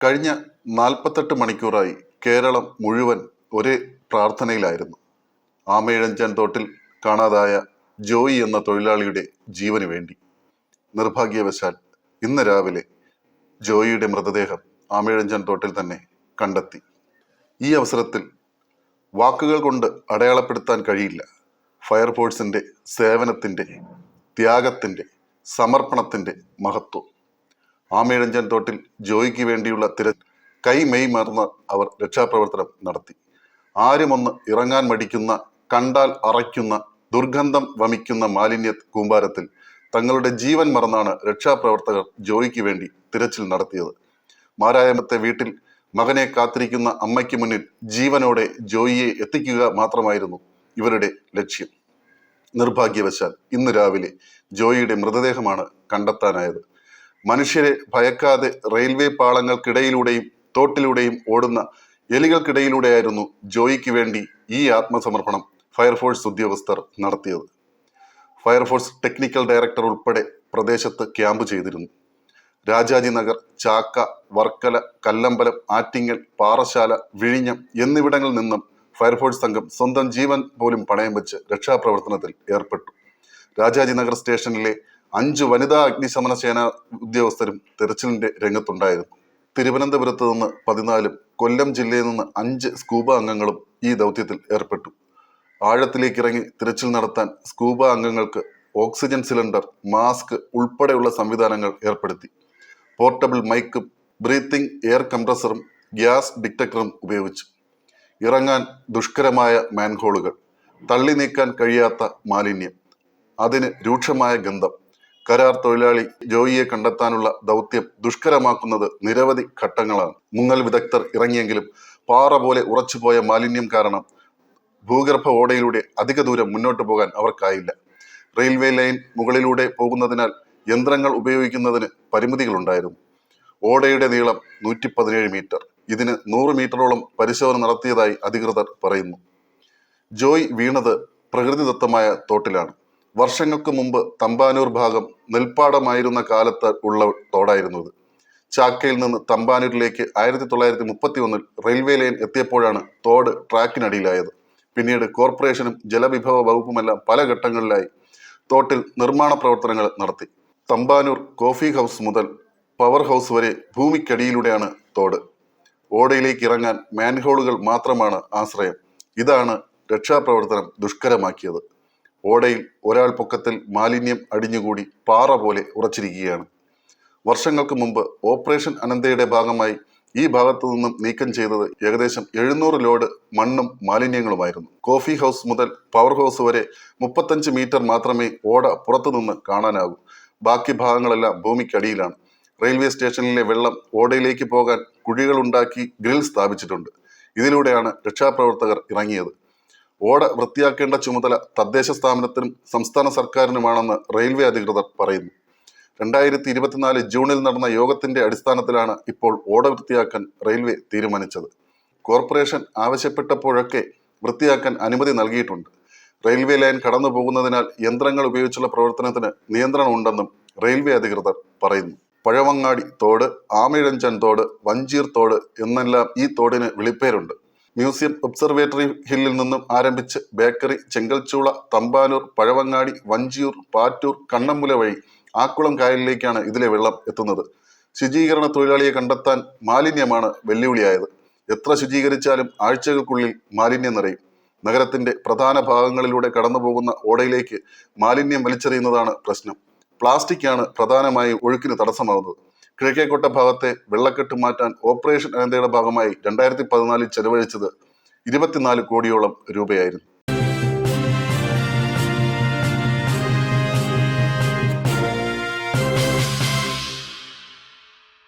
കഴിഞ്ഞ 48 മണിക്കൂറായി കേരളം മുഴുവൻ ഒരേ പ്രാർത്ഥനയിലായിരുന്നു. ആമയിഴഞ്ചാൻ തോട്ടിൽ കാണാതായ ജോയി എന്ന തൊഴിലാളിയുടെ ജീവന് വേണ്ടി. നിർഭാഗ്യവശാൽ ഇന്ന് രാവിലെ ജോയിയുടെ മൃതദേഹം ആമയിഴഞ്ചാൻ തോട്ടിൽ തന്നെ കണ്ടെത്തി. ഈ അവസരത്തിൽ വാക്കുകൾ കൊണ്ട് അടയാളപ്പെടുത്താൻ കഴിയില്ല ഫയർഫോഴ്സിന്റെ സേവനത്തിന്റെ, ത്യാഗത്തിന്റെ, സമർപ്പണത്തിന്റെ മഹത്വം. ആമയിഴഞ്ചാൻ തോട്ടിൽ ജോയിക്ക് വേണ്ടിയുള്ള കൈമെയ് മറന്ന് അവർ രക്ഷാപ്രവർത്തനം നടത്തി. ആരുമൊന്ന് ഇറങ്ങാൻ മടിക്കുന്ന, കണ്ടാൽ അറയ്ക്കുന്ന, ദുർഗന്ധം വമിക്കുന്ന മാലിന്യ കൂമ്പാരത്തിൽ തങ്ങളുടെ ജീവൻ മറന്നാണ് രക്ഷാപ്രവർത്തകർ ജോയിക്ക് വേണ്ടി തിരച്ചിൽ നടത്തിയത്. മാരായമത്തെ വീട്ടിൽ മകനെ കാത്തിരിക്കുന്ന അമ്മയ്ക്ക് മുന്നിൽ ജീവനോടെ ജോയിയെ എത്തിക്കുക മാത്രമായിരുന്നു ഇവരുടെ ലക്ഷ്യം. നിർഭാഗ്യവശാൽ ഇന്ന് രാവിലെ ജോയിയുടെ മൃതദേഹമാണ് കണ്ടെത്താനായത്. മനുഷ്യരെ ഭയക്കാതെ റെയിൽവേ പാളങ്ങൾക്കിടയിലൂടെയും തോട്ടിലൂടെയും ഓടുന്ന എലികൾക്കിടയിലൂടെയായിരുന്നു ജോയിക്ക് വേണ്ടി ഈ ആത്മസമർപ്പണം ഫയർഫോഴ്സ് ഉദ്യോഗസ്ഥർ നടത്തിയത്. ഫയർഫോഴ്സ് ടെക്നിക്കൽ ഡയറക്ടർ ഉൾപ്പെടെ പ്രദേശത്ത് ക്യാമ്പ് ചെയ്തിരുന്നു. രാജാജി നഗർ, ചാക്ക, വർക്കല, കല്ലമ്പലം, ആറ്റിങ്ങൽ, പാറശാല, വിഴിഞ്ഞം എന്നിവിടങ്ങളിൽ നിന്നും ഫയർഫോഴ്സ് സംഘം സ്വന്തം ജീവൻ പോലും പണയം വെച്ച് രക്ഷാപ്രവർത്തനത്തിൽ ഏർപ്പെട്ടു. രാജാജി നഗർ സ്റ്റേഷനിലെ 5 വനിതാ അഗ്നിശമന സേനാ ഉദ്യോഗസ്ഥരും തെരച്ചിലിന്റെ രംഗത്തുണ്ടായിരുന്നു. തിരുവനന്തപുരത്ത് നിന്ന് 14, കൊല്ലം ജില്ലയിൽ നിന്ന് 5 സ്കൂബ അംഗങ്ങളും ഈ ദൗത്യത്തിൽ ഏർപ്പെട്ടു. ആഴത്തിലേക്കിറങ്ങി തിരച്ചിൽ നടത്താൻ സ്കൂബ അംഗങ്ങൾക്ക് ഓക്സിജൻ സിലിണ്ടർ, മാസ്ക് ഉൾപ്പെടെയുള്ള സംവിധാനങ്ങൾ ഏർപ്പെടുത്തി. പോർട്ടബിൾ മൈക്കും ബ്രീത്തിങ് എയർ കംപ്രസറും ഗ്യാസ് ഡിറ്റക്ടറും ഉപയോഗിച്ചു. ഇറങ്ങാൻ ദുഷ്കരമായ മാൻഹോളുകൾ, തള്ളി നീക്കാൻ കഴിയാത്ത മാലിന്യം, അതിന് രൂക്ഷമായ ഗന്ധം. കരാർ തൊഴിലാളി ജോയിയെ കണ്ടെത്താനുള്ള ദൗത്യം ദുഷ്കരമാക്കുന്നത് നിരവധി ഘട്ടങ്ങളാണ്. മുങ്ങൽ വിദഗ്ധർ ഇറങ്ങിയെങ്കിലും പാറ പോലെ ഉറച്ചുപോയ മാലിന്യം കാരണം ഭൂഗർഭ ഓടയിലൂടെ അധിക ദൂരം മുന്നോട്ട് പോകാൻ അവർക്കായില്ല. റെയിൽവേ ലൈൻ മുകളിലൂടെ പോകുന്നതിനാൽ യന്ത്രങ്ങൾ ഉപയോഗിക്കുന്നതിന് പരിമിതികളുണ്ടായിരുന്നു. ഓടയുടെ നീളം 117 മീറ്റർ. ഇതിന് 100 മീറ്ററോളം പരിശോധന നടത്തിയതായി അധികൃതർ പറയുന്നു. ജോയ് വീണത് പ്രകൃതിദത്തമായ തോട്ടിലാണ്. വർഷങ്ങൾക്ക് മുമ്പ് തമ്പാനൂർ ഭാഗം നെൽപ്പാടമായിരുന്ന കാലത്ത് ഉള്ള തോടായിരുന്നു ഇത്. ചാക്കയിൽ നിന്ന് തമ്പാനൂരിലേക്ക് 1931 റെയിൽവേ ലൈൻ എത്തിയപ്പോഴാണ് തോട് ട്രാക്കിനടിയിലായത്. പിന്നീട് കോർപ്പറേഷനും ജലവിഭവ വകുപ്പുമെല്ലാം പല ഘട്ടങ്ങളിലായി തോട്ടിൽ നിർമ്മാണ പ്രവർത്തനങ്ങൾ നടത്തി. തമ്പാനൂർ കോഫി ഹൗസ് മുതൽ പവർ ഹൗസ് വരെ ഭൂമിക്കടിയിലൂടെയാണ് തോട്. ഓടയിലേക്ക് ഇറങ്ങാൻ മാൻഹോളുകൾ മാത്രമാണ് ആശ്രയം. ഇതാണ് രക്ഷാപ്രവർത്തനം ദുഷ്കരമാക്കിയത്. ഓടയിൽ ഒരാൾ പൊക്കത്തിൽ മാലിന്യം അടിഞ്ഞുകൂടി പാറ പോലെ ഉറച്ചിരിക്കുകയാണ്. വർഷങ്ങൾക്ക് മുമ്പ് ഓപ്പറേഷൻ അനന്തയുടെ ഭാഗമായി ഈ ഭാഗത്തു നിന്നും നീക്കം ചെയ്തത് ഏകദേശം 700 ലോഡ് മണ്ണും മാലിന്യങ്ങളുമായിരുന്നു. കോഫി ഹൗസ് മുതൽ പവർ ഹൗസ് വരെ 35 മീറ്റർ മാത്രമേ ഓട പുറത്തുനിന്ന് കാണാനാകൂ. ബാക്കി ഭാഗങ്ങളെല്ലാം ഭൂമിക്കടിയിലാണ്. റെയിൽവേ സ്റ്റേഷനിലെ വെള്ളം ഓടയിലേക്ക് പോകാൻ കുഴികളുണ്ടാക്കി ഗ്രിൽ സ്ഥാപിച്ചിട്ടുണ്ട്. ഇതിലൂടെയാണ് രക്ഷാപ്രവർത്തകർ ഇറങ്ങിയത്. ഓട വൃത്തിയാക്കേണ്ട ചുമതല തദ്ദേശ സ്ഥാപനത്തിനും സംസ്ഥാന സർക്കാരിനുമാണെന്ന് റെയിൽവേ അധികൃതർ പറയുന്നു. 2024 ജൂണിൽ നടന്ന യോഗത്തിന്റെ അടിസ്ഥാനത്തിലാണ് ഇപ്പോൾ ഓട വൃത്തിയാക്കാൻ റെയിൽവേ തീരുമാനിച്ചത്. കോർപ്പറേഷൻ ആവശ്യപ്പെട്ടപ്പോഴൊക്കെ വൃത്തിയാക്കാൻ അനുമതി നൽകിയിട്ടുണ്ട്. റെയിൽവേ ലൈൻ കടന്നു പോകുന്നതിനാൽ യന്ത്രങ്ങൾ ഉപയോഗിച്ചുള്ള പ്രവർത്തനത്തിന് നിയന്ത്രണം ഉണ്ടെന്നും റെയിൽവേ അധികൃതർ പറയുന്നു. പഴവങ്ങാടി തോട്, ആമയിഴഞ്ചാൻ തോട്, വഞ്ചീർ തോട് എന്നെല്ലാം ഈ തോടിന് വിളിപ്പേരുണ്ട്. മ്യൂസിയം ഒബ്സർവേറ്ററി ഹില്ലിൽ നിന്നും ആരംഭിച്ച് ബേക്കറി, ചെങ്കൽച്ചൂള, തമ്പാനൂർ, പഴവങ്ങാടി, വഞ്ചിയൂർ, പാറ്റൂർ, കണ്ണമ്പുല വഴി ആക്കുളം കായലിലേക്കാണ് ഇതിലെ വെള്ളം എത്തുന്നത്. ശുചീകരണ തൊഴിലാളിയെ കണ്ടെത്താൻ മാലിന്യമാണ് വെല്ലുവിളിയായത്. എത്ര ശുചീകരിച്ചാലും ആഴ്ചകൾക്കുള്ളിൽ മാലിന്യം നിറയും. നഗരത്തിന്റെ പ്രധാന ഭാഗങ്ങളിലൂടെ കടന്നു പോകുന്ന ഓടയിലേക്ക് മാലിന്യം വലിച്ചെറിയുന്നതാണ് പ്രശ്നം. പ്ലാസ്റ്റിക്കാണ് പ്രധാനമായി ഒഴുക്കിന് തടസ്സമാകുന്നത്. കിഴക്കേക്കോട്ട ഭാഗത്തെ വെള്ളക്കെട്ട് മാറ്റാൻ ഓപ്പറേഷൻ അനന്തയുടെ ഭാഗമായി 2014 ചെലവഴിച്ചത് 24 കോടിയോളം രൂപയായിരുന്നു.